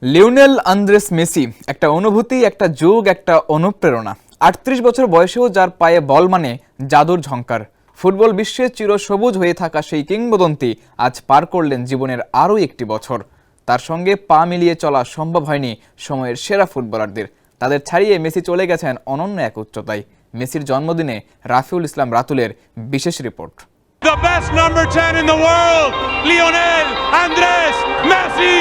Lionel Andres Messi একটা অনুভূতি, একটা যুগ, একটা অনুপ্রেরণা। ৩৮ বছর বয়সেও যার পায়ে বল মানে জাদুর ঝংকার। ফুটবল বিশ্বে চিরসবুজ হয়ে থাকা সেই কিংবদন্তি আজ পার করলেন জীবনের আরও একটি বছর। তার সঙ্গে পা মিলিয়ে চলা সম্ভব হয়নি সময়ের সেরা ফুটবলারদের। তাদের ছাড়িয়ে মেসি চলে গেছেন অনন্য এক উচ্চতায়। মেসির জন্মদিনে রাফিউল ইসলাম রাতুলের বিশেষ report. The best number 10 in the world, Lionel Andres Messi!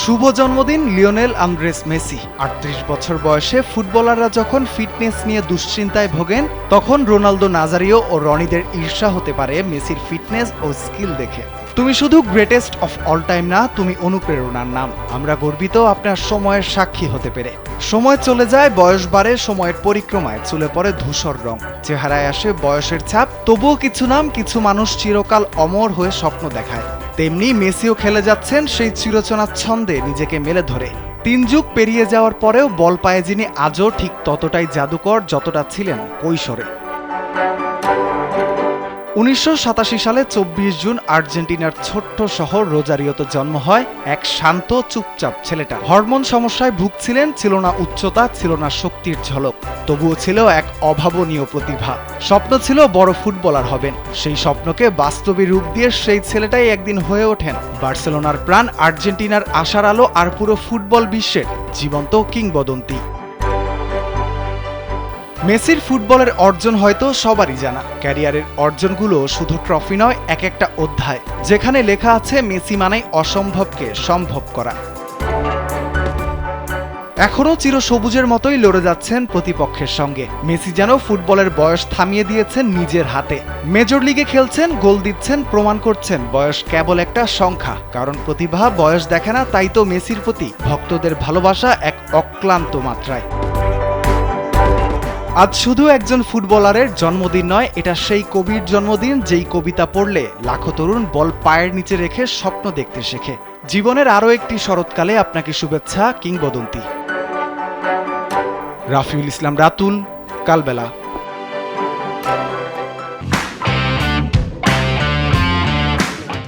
শুভ জন্মদিন লিওনেল আন্দ্রেস মেসি। ৩৮ বছর বয়সে ফুটবলাররা যখন ফিটনেস নিয়ে দুশ্চিন্তায় ভোগেন, তখন রোনালদো, নাজারিও ও রনিদের ঈর্ষা হতে পারে মেসির ফিটনেস ও স্কিল দেখে। তুমি শুধু গ্রেটেস্ট অফ অল টাইম না, তুমি অনুপ্রেরণার নাম। আমরা গর্বিত আপনার সময়ের সাক্ষী হতে পেরে। সময় চলে যায়, বয়স বাড়ে, সময়ের পরিক্রমায় চুলে পড়ে ধূসর রং, চেহারায় আসে বয়সের ছাপ। তবুও কিছু নাম, কিছু মানুষ চিরকাল অমর হয়ে স্বপ্ন দেখায়। তেমনি মেসিও খেলে যাচ্ছেন সেই চিরচেনা ছন্দে নিজেকে মেলে ধরে। ৩ যুগ পেরিয়ে যাওয়ার পরেও বল পায়ে যিনি আজও ঠিক ততটাই জাদুকর যতটা ছিলেন কৈশোরে। ১৯৮৭ সালে ২৪ জুন আর্জেন্টিনার ছোট্ট শহর রোজারিওতে জন্ম হয় এক শান্ত চুপচাপ ছেলেটা। হরমোন সমস্যায় ভুগছিলেন, ছিল না উচ্চতা, ছিল না শক্তির ঝলক, তবুও ছিল এক অভাবনীয় প্রতিভা। স্বপ্ন ছিল বড় ফুটবলার হবেন। সেই স্বপ্নকে বাস্তবে রূপ দিয়ে সেই ছেলেটাই একদিন হয়ে ওঠেন বার্সেলোনার প্রাণ, আর্জেন্টিনার আশার আলো আর পুরো ফুটবল বিশ্বের জীবন্ত কিংবদন্তি। মেসির ফুটবলের অর্জন হয়তো সবারই জানা। ক্যারিয়ারের অর্জনগুলো শুধু ট্রফি নয়, এক একটা অধ্যায়, যেখানে লেখা আছে মেসি মানেই অসম্ভবকে সম্ভব করা। এখনও চিরসবুজের মতোই লড়ে যাচ্ছেন প্রতিপক্ষের সঙ্গে। মেসি যেন ফুটবলের বয়স থামিয়ে দিয়েছেন নিজের হাতে। মেজর লিগে খেলছেন, গোল দিচ্ছেন, প্রমাণ করছেন বয়স কেবল একটা সংখ্যা। কারণ প্রতিভা বয়স দেখে না, তাই তো মেসির প্রতি ভক্তদের ভালোবাসা এক অক্লান্ত মাত্রায়। আজ শুধু একজন ফুটবলারের জন্মদিন নয়, এটা সেই কবির জন্মদিন যেই কবিতা পড়লে লাখো তরুণ বল পায়ের নিচে রেখে স্বপ্ন দেখতে শেখে। জীবনের আরও একটি শরৎকালে আপনাকে শুভেচ্ছা, কিংবদন্তি। রাফিউল ইসলাম রাতুল, কালবেলা।